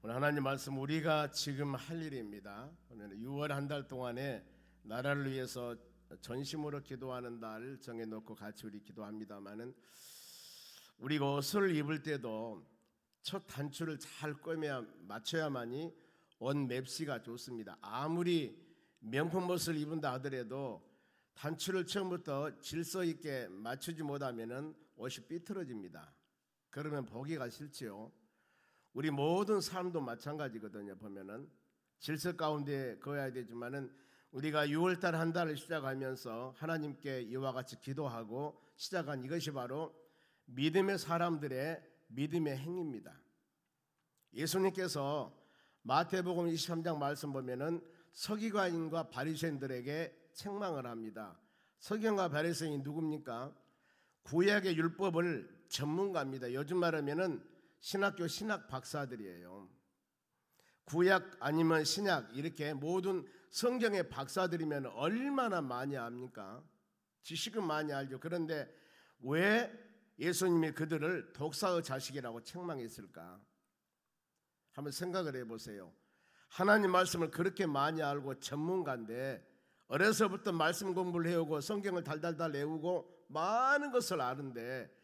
오늘 하나님 말씀 우리가 지금 할 일입니다. 오늘 6월 한 달 동안에 나라를 위해서 전심으로 기도하는 날 정해놓고 같이 우리 기도합니다마는 우리가 옷을 입을 때도 첫 단추를 잘 꿰매야 맞춰야만이 옷 맵시가 좋습니다. 아무리 명품 옷을 입은다 하더라도 단추를 처음부터 질서 있게 맞추지 못하면은 옷이 삐뚤어집니다. 그러면 보기가 싫지요. 우리 모든 삶도 마찬가지거든요. 보면은 질서 가운데 거해야 되지만은 우리가 6월달 한 달을 시작하면서 하나님께 이와 같이 기도하고 시작한 이것이 바로 믿음의 사람들의 믿음의 행위입니다. 예수님께서 마태복음 23장 말씀 보면은 서기관인과 바리새인들에게 책망을 합니다. 서기관과 바리새인이 누굽니까? 구약의 율법을 전문가입니다. 요즘 말하면은 신학교 신학 박사들이에요. 구약 아니면 신약 이렇게 모든 성경의 박사들이면 얼마나 많이 압니까? 지식은 많이 알죠. 그런데 왜 예수님이 그들을 독사의 자식이라고 책망했을까? 한번 생각을 해보세요. 하나님 말씀을 그렇게 많이 알고 전문가인데 어려서부터 말씀 공부를 해오고 성경을 달달달 외우고 많은 것을 아는데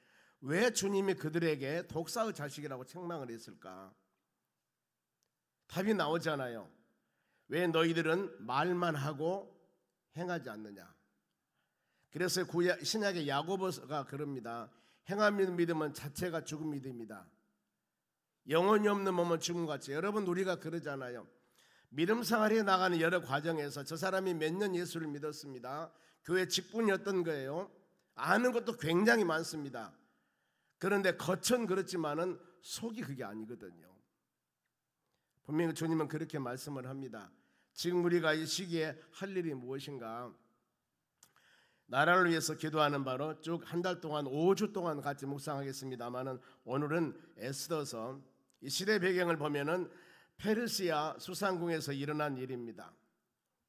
왜 주님이 그들에게 독사의 자식이라고 책망을 했을까? 답이 나오잖아요. 왜 너희들은 말만 하고 행하지 않느냐? 그래서 신약의 야고보가 그럽니다. 행하는 믿음은 자체가 죽은 믿음이다. 영혼이 없는 몸은 죽음같이. 여러분 우리가 그러잖아요. 믿음 생활에 나가는 여러 과정에서 저 사람이 몇 년 예수를 믿었습니다. 교회 직분이었던 거예요. 아는 것도 굉장히 많습니다. 그런데 겉은 그렇지만은 속이 그게 아니거든요. 분명히 주님은 그렇게 말씀을 합니다. 지금 우리가 이 시기에 할 일이 무엇인가? 나라를 위해서 기도하는 바로 쭉 한 달 동안 5주 동안 같이 묵상하겠습니다만은 오늘은 에스더서 이 시대 배경을 보면은 페르시아 수상궁에서 일어난 일입니다.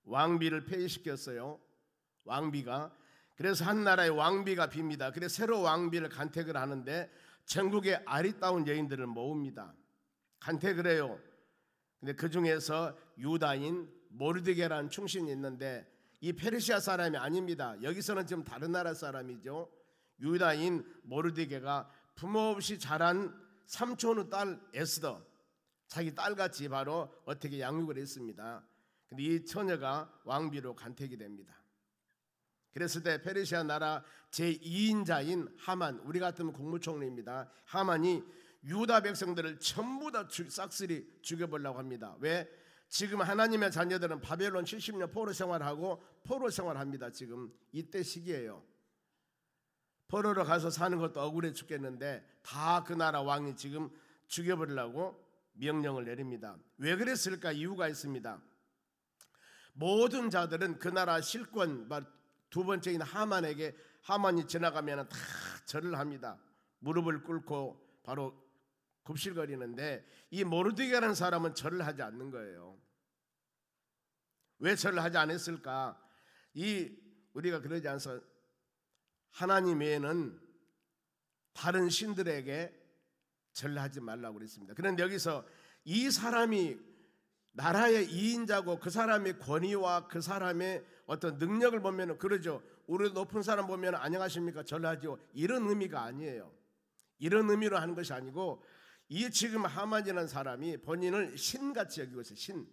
왕비를 폐위시켰어요. 왕비가. 그래서 한 나라의 왕비가 빕니다. 그래서 새로 왕비를 간택을 하는데 전국의 아리따운 여인들을 모읍니다. 간택을 해요. 근데 그 중에서 유다인 모르드게라는 충신이 있는데 이 페르시아 사람이 아닙니다. 여기서는 지금 다른 나라 사람이죠. 유다인 모르드게가 부모 없이 자란 삼촌의 딸 에스더, 자기 딸같이 바로 어떻게 양육을 했습니다. 근데 이 처녀가 왕비로 간택이 됩니다. 그랬을 때 페르시아 나라 제2인자인 하만, 우리 같으면 국무총리입니다. 하만이 유다 백성들을 전부 다 싹쓸이 죽여보려고 합니다. 왜? 지금 하나님의 자녀들은 바벨론 70년 포로 생활하고 포로 생활합니다. 지금 이때 시기예요. 포로로 가서 사는 것도 억울해 죽겠는데 다 그 나라 왕이 지금 죽여버리려고 명령을 내립니다. 왜 그랬을까? 이유가 있습니다. 모든 자들은 그 나라 실권 두 번째인 하만에게, 하만이 지나가면 다 절을 합니다. 무릎을 꿇고 바로 굽실거리는데 이 모르드게라는 사람은 절을 하지 않는 거예요. 왜 절을 하지 않았을까? 우리가 그러지 않아서 하나님 외에는 다른 신들에게 절하지 말라고 그랬습니다. 그런데 여기서 이 사람이 나라의 2인자고 그 사람의 권위와 그 사람의 어떤 능력을 보면 그러죠. 우리 높은 사람 보면 안녕하십니까 절하죠. 이런 의미가 아니에요. 이런 의미로 하는 것이 아니고 이 지금 하만이라는 사람이 본인을 신같이 여기고 있어요. 신.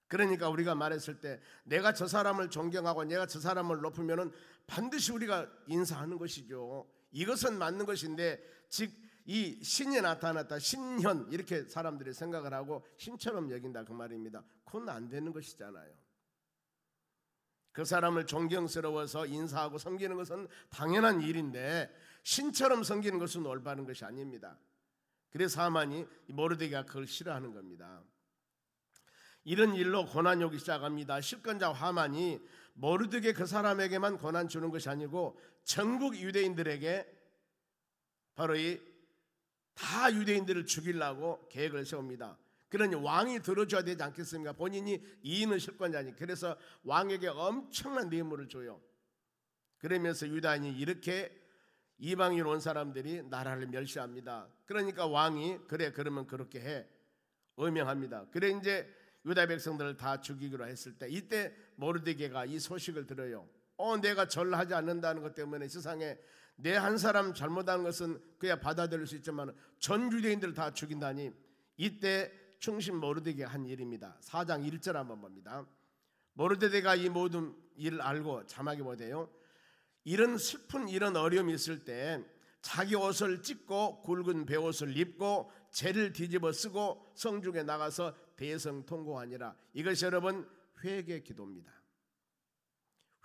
그러니까 우리가 말했을 때 내가 저 사람을 존경하고 내가 저 사람을 높으면 반드시 우리가 인사하는 것이죠. 이것은 맞는 것인데 즉 이 신이 나타났다, 신현 이렇게 사람들이 생각을 하고 신처럼 여긴다 그 말입니다. 그건 안 되는 것이잖아요. 그 사람을 존경스러워서 인사하고 섬기는 것은 당연한 일인데 신처럼 섬기는 것은 올바른 것이 아닙니다. 그래서 하만이 모르드게가 그걸 싫어하는 겁니다. 이런 일로 고난이 오기 시작합니다. 실권자 하만이 모르드게 그 사람에게만 고난 주는 것이 아니고 전국 유대인들에게 바로 다 유대인들을 죽이려고 계획을 세웁니다. 그러니 왕이 들어줘야 되지 않겠습니까? 본인이 2인의 실권자니. 그래서 왕에게 엄청난 뇌물을 줘요. 그러면서 유다인이 이렇게 이방인 온 사람들이 나라를 멸시합니다. 그러니까 왕이 그래 그러면 그렇게 해 의명합니다. 그래 이제 유다 백성들을 다 죽이기로 했을 때 이때 모르드게가 이 소식을 들어요. 내가 절하지 않는다는 것 때문에 세상에 내 한 사람 잘못한 것은 그야 받아들일 수 있지만 전 유대인들을 다 죽인다니. 이때 충신 모르드게가 한 일입니다. 4장 1절 한번 봅니다. 모르드게가 이 모든 일을 알고 자막이 뭐대요? 이런 슬픈 이런 어려움이 있을 때 자기 옷을 찢고 굵은 베옷을 입고 재를 뒤집어 쓰고 성중에 나가서 대성통곡하니라. 이것이 여러분 회개 기도입니다.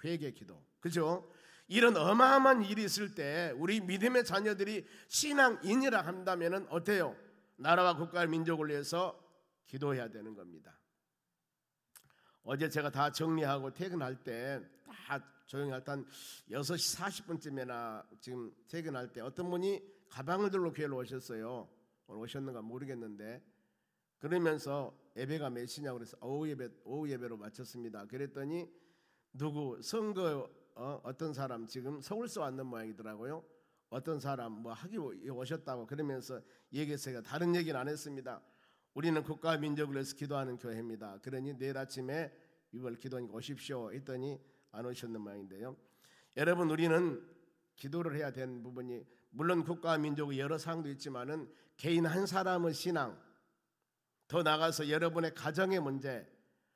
회개 기도. 그죠? 이런 어마어마한 일이 있을 때 우리 믿음의 자녀들이 신앙인이라 한다면 어때요? 나라와 국가와 민족을 위해서 기도해야 되는 겁니다. 어제 제가 다 정리하고 퇴근할 때 다 조용히 할 때 한 6시 40분쯤이나 지금 퇴근할 때 어떤 분이 가방을 들고 교회로 오셨어요. 오늘 오셨는가 모르겠는데 그러면서 예배가 몇 시냐고 그래서 오후 예배로 마쳤습니다. 그랬더니 누구 선거 어떤 사람 지금 서울서 왔는 모양이더라고요. 어떤 사람 뭐 하기 오셨다고 그러면서 얘기했어요. 다른 얘기는 안 했습니다. 우리는 국가와 민족을 위해서 기도하는 교회입니다. 그러니 내일 아침에 6월 기도하니까 오십시오 했더니 안 오셨는 모양인데요. 여러분 우리는 기도를 해야 되는 부분이 물론 국가와 민족의 여러 사항도 있지만은 개인 한 사람의 신앙, 더 나가서 여러분의 가정의 문제,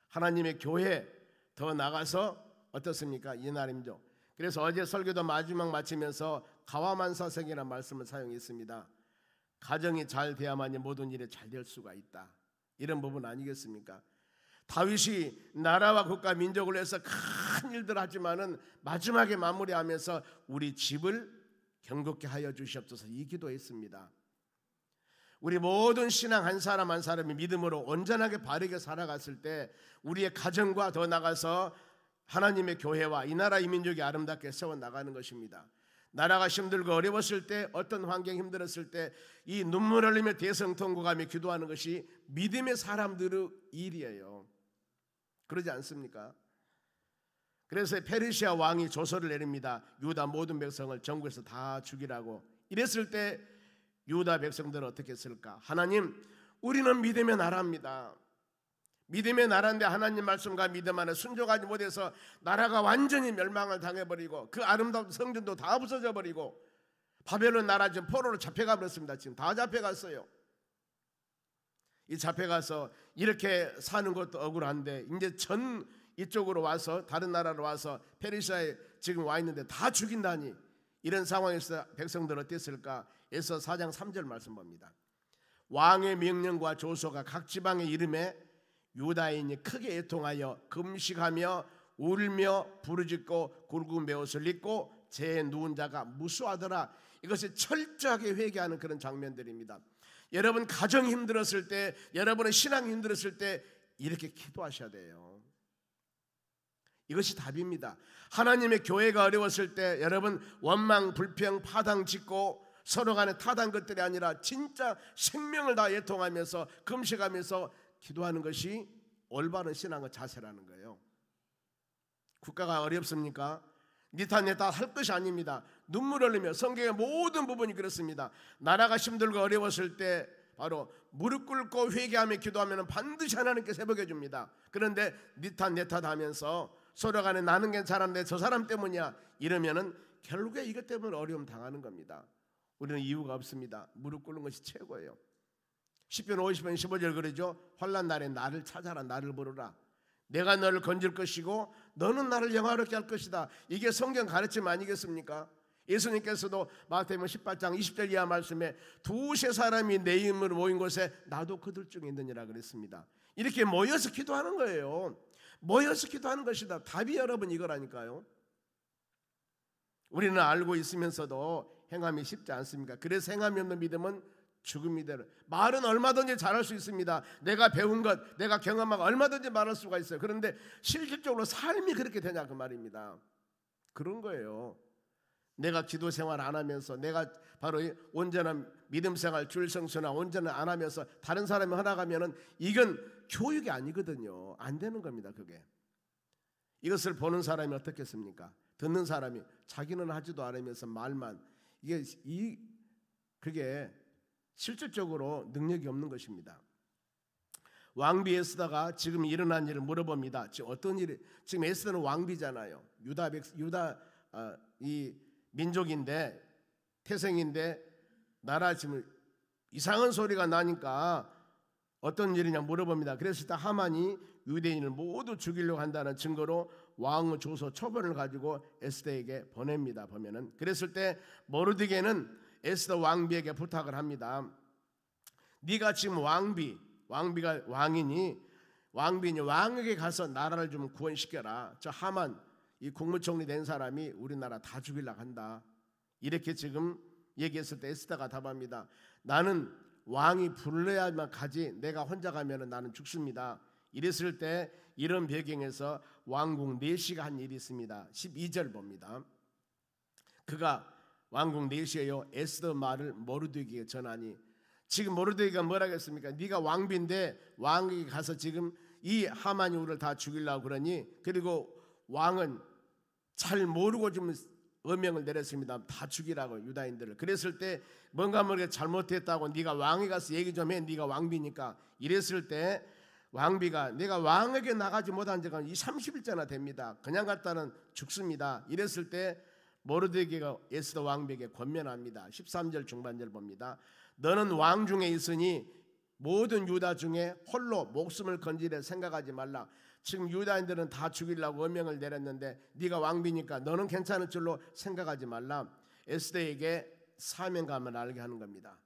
하나님의 교회, 더 나가서 어떻습니까? 이날임죠. 그래서 어제 설교도 마지막 마치면서 가와만사성이라는 말씀을 사용했습니다. 가정이 잘 돼야만이 모든 일이 잘 될 수가 있다. 이런 부분 아니겠습니까? 다윗이 나라와 국가 민족을 위해서 큰 일들 하지만은 마지막에 마무리하면서 우리 집을 경건케 하여 주시옵소서 이 기도했습니다. 우리 모든 신앙 한 사람 한 사람이 믿음으로 온전하게 바르게 살아갔을 때 우리의 가정과 더 나가서 하나님의 교회와 이 나라 이 민족이 아름답게 세워나가는 것입니다. 나라가 힘들고 어려웠을 때 어떤 환경이 힘들었을 때 이 눈물 흘리며 대성통곡하며 기도하는 것이 믿음의 사람들의 일이에요. 그러지 않습니까? 그래서 페르시아 왕이 조서를 내립니다. 유다 모든 백성을 전국에서 다 죽이라고. 이랬을 때 유다 백성들은 어떻게 했을까? 하나님 우리는 믿음의 나라입니다. 믿음의 나라인데 하나님 말씀과 믿음 안에 순종하지 못해서 나라가 완전히 멸망을 당해버리고 그 아름다운 성전도 다 부서져 버리고 바벨론 나라 지금 포로로 잡혀가 버렸습니다. 지금 다 잡혀갔어요. 이 잡혀가서 이렇게 사는 것도 억울한데 이제 전 이쪽으로 와서 다른 나라로 와서 페르시아에 지금 와 있는데 다 죽인다니. 이런 상황에서 백성들 어땠을까? 에서 4장 3절 말씀 봅니다. 왕의 명령과 조서가 각 지방의 이름에 유다인이 크게 애통하여 금식하며 울며 부르짖고 굵은 베옷을 입고 제 누운 자가 무수하더라. 이것을 철저하게 회개하는 그런 장면들입니다. 여러분 가정이 힘들었을 때, 여러분의 신앙이 힘들었을 때 이렇게 기도하셔야 돼요. 이것이 답입니다. 하나님의 교회가 어려웠을 때 여러분 원망, 불평, 파당 짓고 서로 간에 타당 것들이 아니라 진짜 생명을 다 애통하면서 금식하면서 기도하는 것이 올바른 신앙의 자세라는 거예요. 국가가 어렵습니까? 니탄네타 할 것이 아닙니다. 눈물 흘리며 성경의 모든 부분이 그렇습니다. 나라가 힘들고 어려웠을 때 바로 무릎 꿇고 회개하며 기도하면 반드시 하나님께서 회복해 줍니다. 그런데 니탄 내탓 하면서 서로 간에 나는 괜찮은데 저 사람 때문이야 이러면은 결국에 이것 때문에 어려움 당하는 겁니다. 우리는 이유가 없습니다. 무릎 꿇는 것이 최고예요. 시편 50편 15절 그러죠. 환난 날에 나를 찾아라, 나를 부르라. 내가 너를 건질 것이고 너는 나를 영화롭게 할 것이다. 이게 성경 가르침 아니겠습니까? 예수님께서도 마태복음 18장 20절 이하 말씀에 두세 사람이 내 이름으로 모인 곳에 나도 그들 중에 있느니라 그랬습니다. 이렇게 모여서 기도하는 거예요. 모여서 기도하는 것이다. 답이 여러분 이거라니까요. 우리는 알고 있으면서도 행함이 쉽지 않습니까? 그래서 행함이 없는 믿음은 죽음이대로. 말은 얼마든지 잘할 수 있습니다. 내가 배운 것, 내가 경험한 것 얼마든지 말할 수가 있어요. 그런데 실질적으로 삶이 그렇게 되냐 그 말입니다. 그런 거예요. 내가 기도 생활 안 하면서 내가 바로 온전한 믿음 생활 주일 성수나 온전히 안 하면서 다른 사람이 허락하면은 이건 교육이 아니거든요. 안 되는 겁니다. 그게. 이것을 보는 사람이 어떻겠습니까? 듣는 사람이 자기는 하지도 않으면서 말만 그게 실질적으로 능력이 없는 것입니다. 왕비 에스더가 지금 일어난 일을 물어봅니다. 지금 어떤 일이? 지금 에스더는 왕비잖아요. 유다 이 민족인데, 태생인데 나라 지금 이상한 소리가 나니까 어떤 일이냐 물어봅니다. 그랬을 때 하만이 유대인을 모두 죽이려고 한다는 증거로 왕의 조서 초본을 가지고 에스더에게 보냅니다. 보면은 그랬을 때 모르드게는 에스더 왕비에게 부탁을 합니다. 네가 지금 왕비가 왕이니 왕에게 가서 나라를 좀 구원시켜라. 저 하만 이 국무총리 된 사람이 우리나라 다 죽이려고 한다. 이렇게 지금 얘기했을 때 에스더가 답합니다. 나는 왕이 불러야만 가지 내가 혼자 가면 나는 죽습니다. 이랬을 때 이런 배경에서 왕궁 내시가 한 일이 있습니다. 12절 봅니다. 그가 왕궁 내시에요 에스더 말을 모르드게에게 전하니, 지금 모르드게가 뭐라고 했습니까? 네가 왕비인데 왕에게 가서 지금 이 하만이 우리를 다 죽이려고 그러니, 그리고 왕은 잘 모르고 좀 어명을 내렸습니다. 다 죽이라고 유다인들을. 그랬을 때 뭔가 모르게 잘못했다고 네가 왕에 가서 얘기 좀 해. 네가 왕비니까. 이랬을 때 왕비가 내가 왕에게 나가지 못한 지가 30일째나 됩니다. 그냥 갔다는 죽습니다. 이랬을 때 모르드게가 에스더 왕비에게 권면합니다. 13절 중반절 봅니다. 너는 왕 중에 있으니 모든 유다 중에 홀로 목숨을 건지려 생각하지 말라. 지금 유다인들은 다 죽이려고 어명을 내렸는데 네가 왕비니까 너는 괜찮을 줄로 생각하지 말라. 에스더에게 사명감을 알게 하는 겁니다.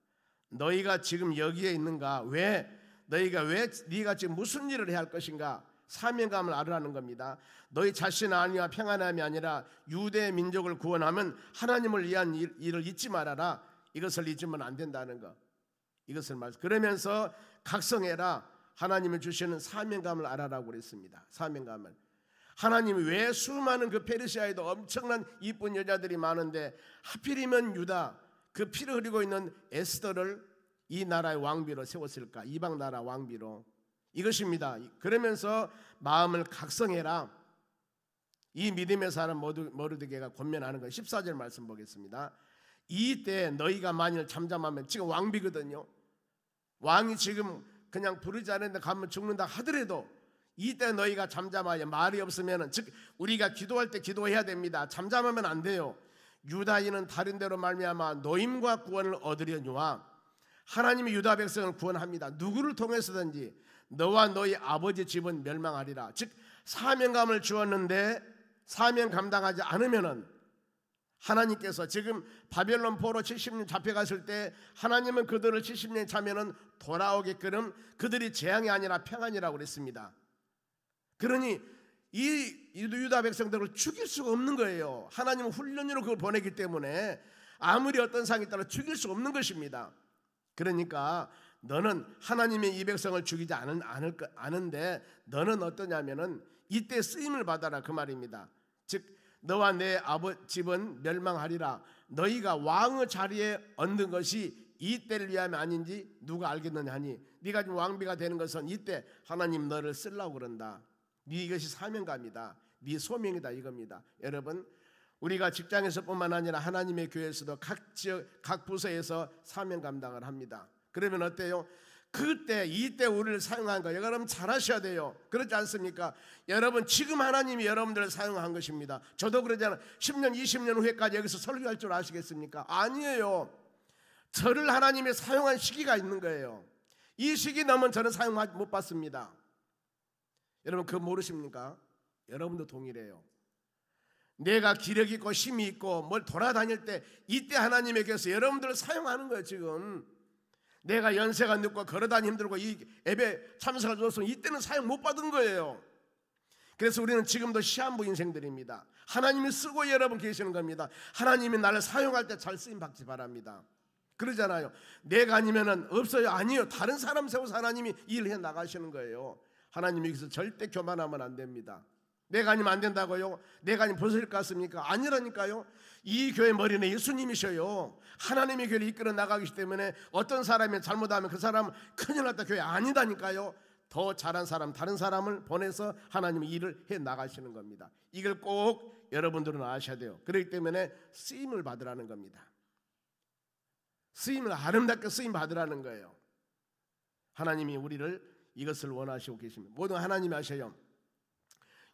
너희가 지금 여기에 있는가? 네가 지금 무슨 일을 해야 할 것인가? 사명감을 알으라는 겁니다. 너희 자신 아니와 평안함이 아니라 유대 민족을 구원하면 하나님을 위한 일을 잊지 말아라. 이것을 잊으면 안 된다는 거. 이것을 그러면서 각성해라. 하나님이 주시는 사명감을 알아라고 그랬습니다. 사명감을. 하나님이 왜 수많은 그 페르시아에도 엄청난 이쁜 여자들이 많은데 하필이면 유다 그 피를 흘리고 있는 에스더를 이 나라의 왕비로 세웠을까? 이방 나라 왕비로. 이것입니다. 그러면서 마음을 각성해라. 이 믿음의 사람 모르드게가 권면하는 거. 14절 말씀 보겠습니다. 이때 너희가 만일 잠잠하면, 지금 왕비거든요. 왕이 지금 그냥 부르지 않는데 가면 죽는다 하더라도 이때 너희가 잠잠하여 말이 없으면, 즉 우리가 기도할 때 기도해야 됩니다. 잠잠하면 안 돼요. 유다인은 다른 데로 말미암아 노임과 구원을 얻으려니와 하나님이 유다 백성을 구원합니다. 누구를 통해서든지 너와 너희 아버지 집은 멸망하리라. 즉 사명감을 주었는데 사명 감당하지 않으면은 하나님께서 지금 바벨론 포로 70년 잡혀갔을 때 하나님은 그들을 70년 차면은 돌아오게끔 그들이 재앙이 아니라 평안이라고 그랬습니다. 그러니 이 유다 백성들을 죽일 수가 없는 거예요. 하나님은 훈련으로 그걸 보내기 때문에 아무리 어떤 상이 있더라도 죽일 수 없는 것입니다. 그러니까 너는 하나님의 이 백성을 죽이지 않은데 너는 어떠냐면은 이때 쓰임을 받아라 그 말입니다. 즉 너와 내 아버지 집은 멸망하리라. 너희가 왕의 자리에 얻는 것이 이때를 위함이 아닌지 누가 알겠느냐 하니, 네가 지금 왕비가 되는 것은 이때 하나님 너를 쓰려고 그런다. 이것이 사명감이다. 네 소명이다 이겁니다. 여러분, 우리가 직장에서뿐만 아니라 하나님의 교회에서도 각 지역 각 부서에서 사명 감당을 합니다. 그러면 어때요? 그때 이때 우리를 사용한 거 여러분 잘 하셔야 돼요. 그렇지 않습니까? 여러분 지금 하나님이 여러분들을 사용한 것입니다. 저도 그러잖아요. 10년 20년 후에까지 여기서 설교할 줄 아시겠습니까? 아니에요. 저를 하나님이 사용한 시기가 있는 거예요. 이 시기 넘으면 저는 사용 못 받습니다. 여러분 그거 모르십니까? 여러분도 동일해요. 내가 기력 있고 힘이 있고 뭘 돌아다닐 때 이때 하나님에게서 여러분들을 사용하는 거예요. 지금 내가 연세가 늦고 걸어다니 힘들고 이 예배 참석을 줬으면 이때는 사용 못 받은 거예요. 그래서 우리는 지금도 시한부 인생들입니다. 하나님이 쓰고 여러분 계시는 겁니다. 하나님이 나를 사용할 때 잘 쓰임 받기 바랍니다. 그러잖아요. 내가 아니면은 없어요. 아니에요. 다른 사람 세워서 하나님이 일해 나가시는 거예요. 하나님이 여기서 절대 교만하면 안 됩니다. 내가 아니면 안 된다고요? 내가 아니면 벗을 것 같습니까? 아니라니까요. 이 교회 머리는 예수님이셔요. 하나님의 교회를 이끌어 나가기 때문에 어떤 사람이 잘못하면 그 사람은 큰일 났다 교회 아니다니까요. 더 잘한 사람, 다른 사람을 보내서 하나님이 일을 해 나가시는 겁니다. 이걸 꼭 여러분들은 아셔야 돼요. 그렇기 때문에 쓰임을 받으라는 겁니다. 쓰임을 아름답게 쓰임 받으라는 거예요. 하나님이 우리를 이것을 원하시고 계십니다. 모든 하나님이 아셔요.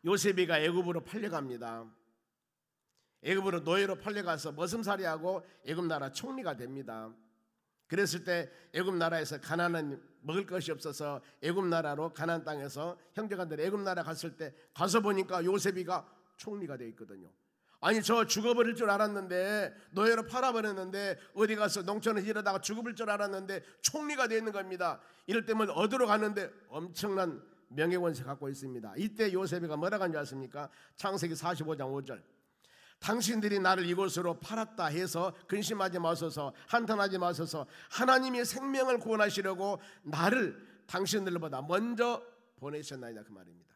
요셉이가 애굽으로 팔려갑니다. 애굽으로 노예로 팔려가서 머슴살이하고 애굽 나라 총리가 됩니다. 그랬을 때 애굽 나라에서 가나안은 먹을 것이 없어서 애굽 나라로 가나안 땅에서 형제간들 애굽 나라 갔을 때 가서 보니까 요셉이가 총리가 되어 있거든요. 아니 저 죽어버릴 줄 알았는데, 노예로 팔아버렸는데, 어디 가서 농촌에서 일하다가 죽어버릴 줄 알았는데 총리가 되어 있는 겁니다. 이럴 때면 어디로 가는데 엄청난 명예권세 갖고 있습니다. 이때 요셉이가 뭐라고 한 줄 아십니까? 창세기 45장 5절. 당신들이 나를 이곳으로 팔았다 해서 근심하지 마소서, 한탄하지 마소서. 하나님이 생명을 구원하시려고 나를 당신들보다 먼저 보내셨나이다, 그 말입니다.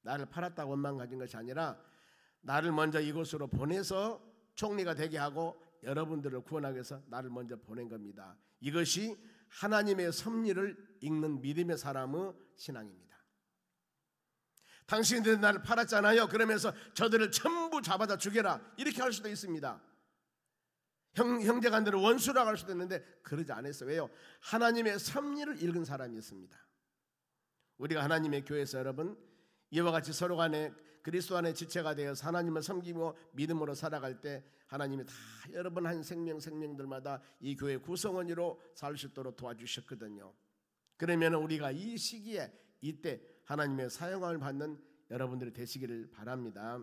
나를 팔았다고 원망 가진 것이 아니라 나를 먼저 이곳으로 보내서 총리가 되게 하고 여러분들을 구원하기 위해서 나를 먼저 보낸 겁니다. 이것이 하나님의 섭리를 읽는 믿음의 사람의 신앙입니다. 당신들이 나를 팔았잖아요. 그러면서 저들을 전부 잡아다 죽여라, 이렇게 할 수도 있습니다. 형제간들을 원수라고 할 수도 있는데 그러지 않았어요. 왜요? 하나님의 섭리를 읽은 사람이었습니다. 우리가 하나님의 교회에서 여러분 이와 같이 서로 간에 그리스도 안에 지체가 되어서 하나님을 섬기며 믿음으로 살아갈 때 하나님이 다 여러분 한 생명들마다 이 교회 구성원으로 살 수 있도록 도와주셨거든요. 그러면 우리가 이 시기에 이때 하나님의 사용함을 받는 여러분들이 되시기를 바랍니다.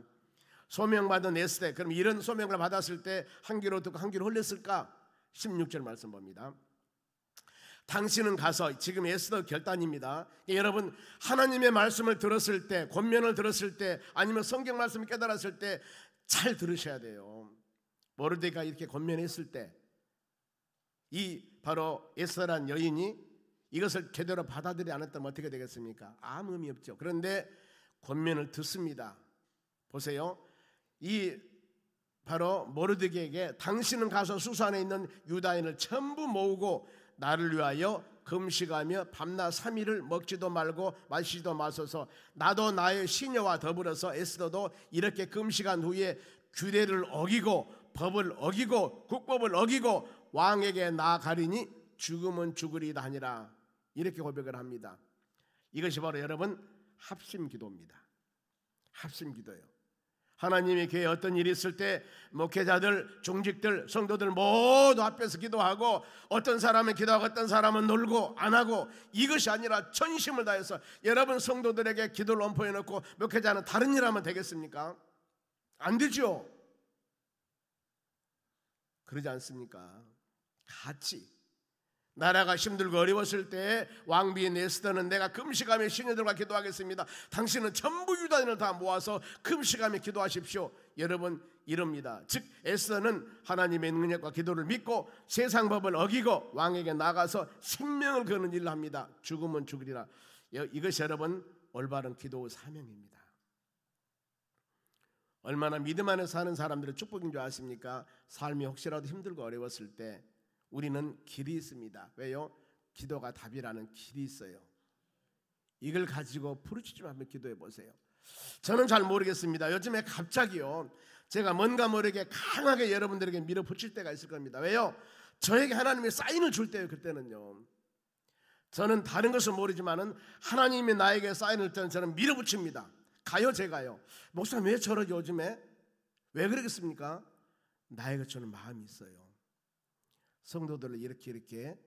소명받은 에스더, 그럼 이런 소명을 받았을 때 한 귀로 듣고 한 귀로 흘렸을까? 16절 말씀 봅니다. 당신은 가서, 지금 에스더 결단입니다. 여러분 하나님의 말씀을 들었을 때, 권면을 들었을 때, 아니면 성경 말씀을 깨달았을 때 잘 들으셔야 돼요. 모르드게가 이렇게 권면했을 때 이 바로 에스더란 여인이 이것을 제대로 받아들이지 않았다면 어떻게 되겠습니까? 아무 의미 없죠. 그런데 권면을 듣습니다. 보세요. 이 바로 모르드게에게 당신은 가서 수산에 있는 유다인을 전부 모으고 나를 위하여 금식하며 밤낮 3일을 먹지도 말고 마시지도 마소서. 나도 나의 시녀와 더불어서 에스더도 이렇게 금식한 후에 규례를 어기고 법을 어기고 국법을 어기고 왕에게 나아가리니 죽으면 죽으리다 하니라, 이렇게 고백을 합니다. 이것이 바로 여러분 합심기도입니다. 합심기도예요. 하나님의 교회에 어떤 일이 있을 때 목회자들, 중직들, 성도들 모두 앞에서 기도하고, 어떤 사람은 기도하고 어떤 사람은 놀고 안 하고, 이것이 아니라 전심을 다해서 여러분 성도들에게 기도를 엄포해 놓고 목회자는 다른 일 하면 되겠습니까? 안 되죠. 그러지 않습니까? 같이 나라가 힘들고 어려웠을 때 왕비인 에스더는 내가 금식하며 시녀들과 기도하겠습니다. 당신은 전부 유다인을 다 모아서 금식하며 기도하십시오. 여러분 이럽니다. 즉 에스더는 하나님의 능력과 기도를 믿고 세상 법을 어기고 왕에게 나가서 생명을 거는 일을 합니다. 죽으면 죽으리라. 이것이 여러분 올바른 기도의 사명입니다. 얼마나 믿음 안에 사는 사람들의 축복인 줄 아십니까? 삶이 혹시라도 힘들고 어려웠을 때 우리는 길이 있습니다. 왜요? 기도가 답이라는 길이 있어요. 이걸 가지고 부르짖으며 한번 기도해 보세요. 저는 잘 모르겠습니다. 요즘에 갑자기요, 제가 뭔가 모르게 강하게 여러분들에게 밀어붙일 때가 있을 겁니다. 왜요? 저에게 하나님의 사인을 줄 때요. 그때는요, 저는 다른 것은 모르지만은 하나님이 나에게 사인을 줄 때는 저는 밀어붙입니다. 가요, 제가요. 목사님 왜 저러죠 요즘에? 왜 그러겠습니까? 나에게 주는 마음이 있어요. 성도들을 이렇게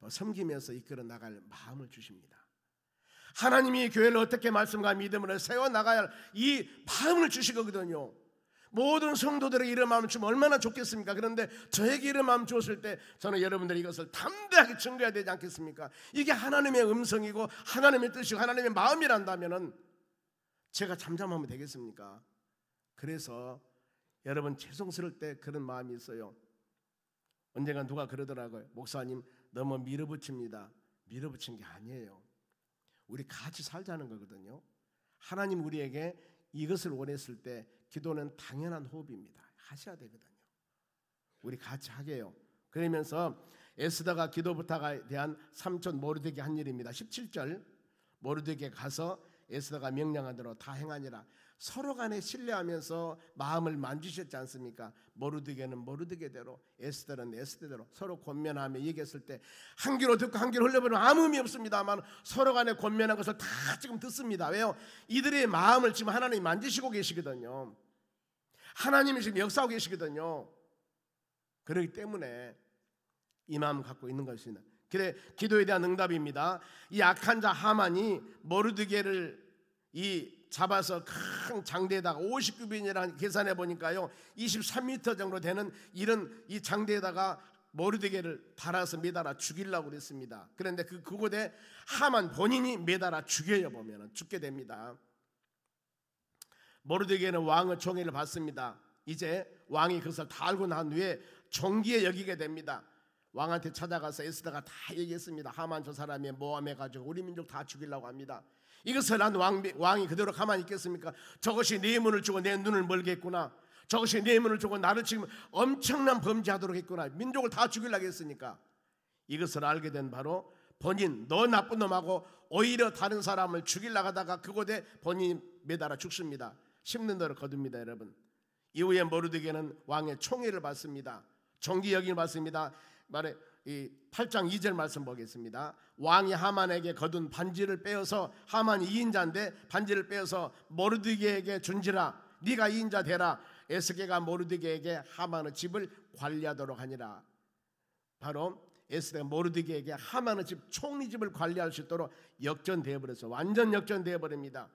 섬기면서 이끌어 나갈 마음을 주십니다. 하나님이 교회를 어떻게 말씀과 믿음으로 세워나가야 할 이 마음을 주시거든요. 모든 성도들에게 이런 마음을 주면 얼마나 좋겠습니까? 그런데 저에게 이런 마음 주었을 때 저는 여러분들이 이것을 담대하게 증거해야 되지 않겠습니까? 이게 하나님의 음성이고 하나님의 뜻이고 하나님의 마음이란다면 제가 잠잠하면 되겠습니까? 그래서 여러분 죄송스러울 때 그런 마음이 있어요. 언젠가 누가 그러더라고요. 목사님 너무 밀어붙입니다. 밀어붙인 게 아니에요. 우리 같이 살자는 거거든요. 하나님 우리에게 이것을 원했을 때 기도는 당연한 호흡입니다. 하셔야 되거든요. 우리 같이 하게요. 그러면서 에스더가 기도 부탁에 대한 삼촌 모르드게 한 일입니다. 17절 모르드게 가서 에스더가 명령한 대로 다 행하니라. 서로 간에 신뢰하면서 마음을 만지셨지 않습니까? 모르드게는 모르드게대로, 에스더는 에스더대로 서로 권면하며 얘기했을 때 한 귀로 듣고 한 귀로 흘려버리면 아무 의미 없습니다만 서로 간에 권면한 것을 다 지금 듣습니다. 왜요? 이들의 마음을 지금 하나님이 만지시고 계시거든요. 하나님이 지금 역사하고 계시거든요. 그렇기 때문에 이 마음 갖고 있는 것입니다. 그래, 기도에 대한 응답입니다. 이 악한 자 하만이 모르드게를 잡아서 큰 장대에다가 50규빗이라는 계산해 보니까요 23m 정도 되는 이런 이 장대에다가 모르드게를 달아서 매달아 죽이려고 그랬습니다. 그런데 그곳에 하만 본인이 매달아 죽여요. 보면 죽게 됩니다. 모르드게는 왕의 총애를 받습니다. 이제 왕이 그것을 다 알고 난 후에 존귀에 여기게 됩니다. 왕한테 찾아가서 에스더가 다 얘기했습니다. 하만 저 사람이 모함해가지고 우리 민족 다 죽이려고 합니다. 이것을 한 왕이 그대로 가만히 있겠습니까? 저것이 내 문을 주고 내 눈을 멀게 했구나. 저것이 내 문을 주고 나를 지금 엄청난 범죄하도록 했구나. 민족을 다 죽이려고 했으니까. 이것을 알게 된 바로 본인, 너 나쁜 놈하고 오히려 다른 사람을 죽이려고 하다가 그곳에 본인이 매달아 죽습니다. 심는 대로 거둡니다. 여러분, 이후에 모르드게는 왕의 총애를 받습니다. 존귀 여김을 받습니다. 말에 이 8장 2절 말씀 보겠습니다. 왕이 하만에게 거둔 반지를 빼어서, 하만이 2인자인데 반지를 빼어서 모르드게에게 준지라. 네가 2인자 되라. 에스게가 모르드게에게 하만의 집을 관리하도록 하니라. 바로 에스게가 모르드게에게 하만의 집, 총리 집을 관리할 수 있도록 역전되어 버려서 완전 역전되어 버립니다.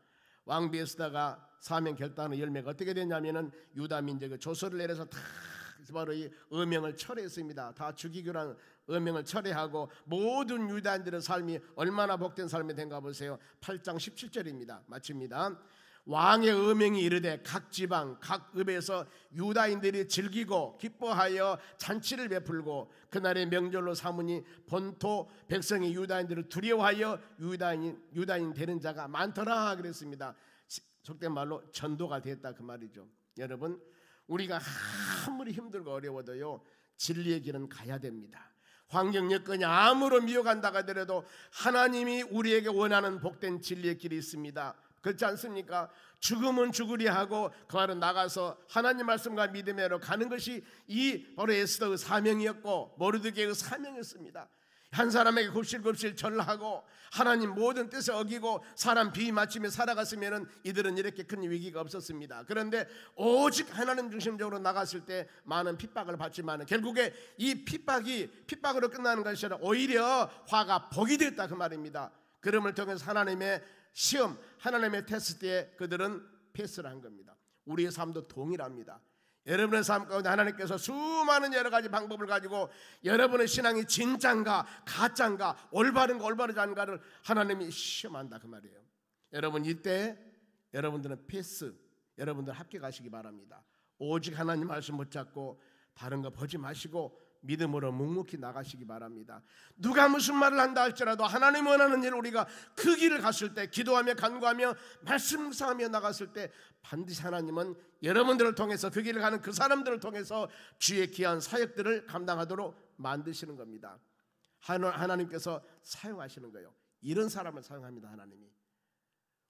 왕비 에스더가 사명 결단의 열매가 어떻게 됐냐면은 유다 민족의 조서를 내려서 다 바로 이 어명을 철회했습니다. 다 죽이기라는 어명을 철회하고 모든 유다인들의 삶이 얼마나 복된 삶이 된가 보세요. 8장 17절입니다. 마칩니다. 왕의 어명이 이르되 각 지방 각 읍에서 유다인들이 즐기고 기뻐하여 잔치를 베풀고 그날의 명절로 삼으니 본토 백성이 유다인들을 두려워하여 유다인 되는 자가 많더라 그랬습니다. 속된 말로 전도가 됐다 그 말이죠. 여러분, 우리가 아무리 힘들고 어려워도요 진리의 길은 가야 됩니다. 환경 여건이 아무로 미혹한다고 하더라도 하나님이 우리에게 원하는 복된 진리의 길이 있습니다. 그렇지 않습니까? 죽으면 죽으리 하고 그 말은 나가서 하나님 말씀과 믿음으로 가는 것이 이 바로 에스더의 사명이었고 모르드게의 사명이었습니다. 한 사람에게 굽실굽실 절하고 하나님 모든 뜻을 어기고 사람 비위 맞추며 살아갔으면 이들은 이렇게 큰 위기가 없었습니다. 그런데 오직 하나님 중심적으로 나갔을 때 많은 핍박을 받지만 결국에 이 핍박으로 끝나는 것이 아니라 오히려 화가 복이 됐다 그 말입니다. 그럼을 통해서 하나님의 시험, 하나님의 테스트에 그들은 패스를 한 겁니다. 우리의 삶도 동일합니다. 여러분의 삶 가운데 하나님께서 수많은 여러 가지 방법을 가지고 여러분의 신앙이 진짠가 가짠가 올바른가 올바르지 않은가를 하나님이 시험한다 그 말이에요. 여러분, 이때 여러분들은 패스, 여러분들 합격하시기 바랍니다. 오직 하나님 말씀 붙잡고 다른 거 보지 마시고 믿음으로 묵묵히 나가시기 바랍니다. 누가 무슨 말을 한다 할지라도 하나님 원하는 일, 우리가 그 길을 갔을 때 기도하며 간구하며 말씀 묵상하며 나갔을 때 반드시 하나님은 여러분들을 통해서 그 길을 가는 그 사람들을 통해서 주의 귀한 사역들을 감당하도록 만드시는 겁니다. 하나님께서 사용하시는 거예요. 이런 사람을 사용합니다. 하나님이.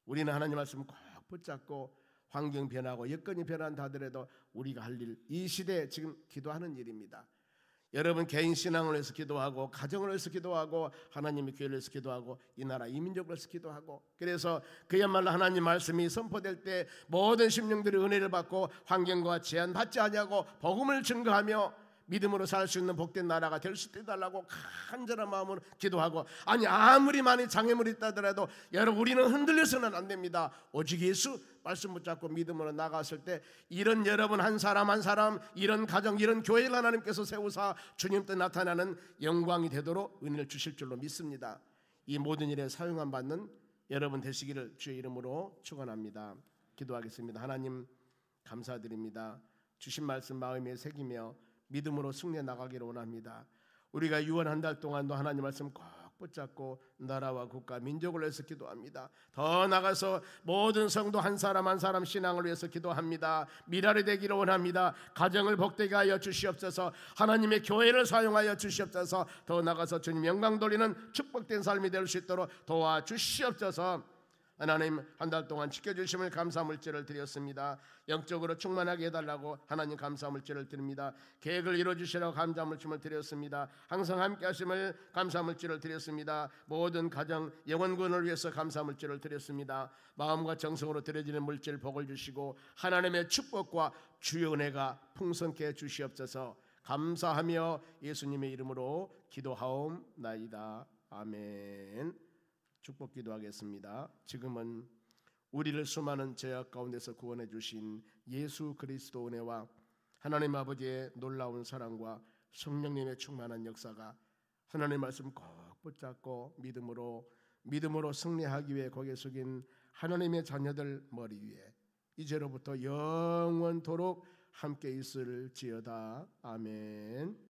우리는 하나님 말씀 꼭 붙잡고 환경 변하고 여건이 변한다 하더라도 우리가 할 일, 이 시대에 지금 기도하는 일입니다. 여러분 개인 신앙을 위해서 기도하고 가정을 위해서 기도하고 하나님의 교회를 위해서 기도하고 이 나라 이 민족을 위해서 기도하고, 그래서 그야말로 하나님 말씀이 선포될 때 모든 심령들이 은혜를 받고 환경과 제한 받지 아니하고 복음을 증거하며 믿음으로 살 수 있는 복된 나라가 될 수 있게 해달라고 간절한 마음으로 기도하고, 아니 아무리 많이 장애물이 있다더라도 여러분 우리는 흔들려서는 안 됩니다. 오직 예수 말씀 붙잡고 믿음으로 나갔을 때 이런 여러분 한 사람 한 사람, 이런 가정, 이런 교회를 하나님께서 세우사 주님 때 나타나는 영광이 되도록 은혜를 주실 줄로 믿습니다. 이 모든 일에 사용함 받는 여러분 되시기를 주의 이름으로 축원합니다. 기도하겠습니다. 하나님 감사드립니다. 주신 말씀 마음에 새기며 믿음으로 승리해 나가기를 원합니다. 우리가 유언한 달 동안도 하나님 말씀 꼭 붙잡고 나라와 국가 민족을 위해서 기도합니다. 더 나가서 모든 성도 한 사람 한 사람 신앙을 위해서 기도합니다. 미랄이 되기를 원합니다. 가정을 복되게 하여 주시옵소서. 하나님의 교회를 사용하여 주시옵소서. 더 나가서 주님 영광 돌리는 축복된 삶이 될 수 있도록 도와주시옵소서. 하나님, 한 달 동안 지켜주심을 감사 물질을 드렸습니다. 영적으로 충만하게 해달라고 하나님 감사 물질을 드립니다. 계획을 이루어주시라고 감사 물질을 드렸습니다. 항상 함께 하심을 감사 물질을 드렸습니다. 모든 가정 영혼구원을 위해서 감사 물질을 드렸습니다. 마음과 정성으로 드려지는 물질 복을 주시고 하나님의 축복과 주의 은혜가 풍성케 주시옵소서. 감사하며 예수님의 이름으로 기도하옵나이다. 아멘. 축복 기도하겠습니다. 지금은 우리를 수많은 죄악 가운데서 구원해 주신 예수 그리스도 은혜와 하나님 아버지의 놀라운 사랑과 성령님의 충만한 역사가 하나님 말씀 꼭 붙잡고 믿음으로 승리하기 위해 고개 숙인 하나님의 자녀들 머리 위에 이제로부터 영원토록 함께 있을지어다. 아멘.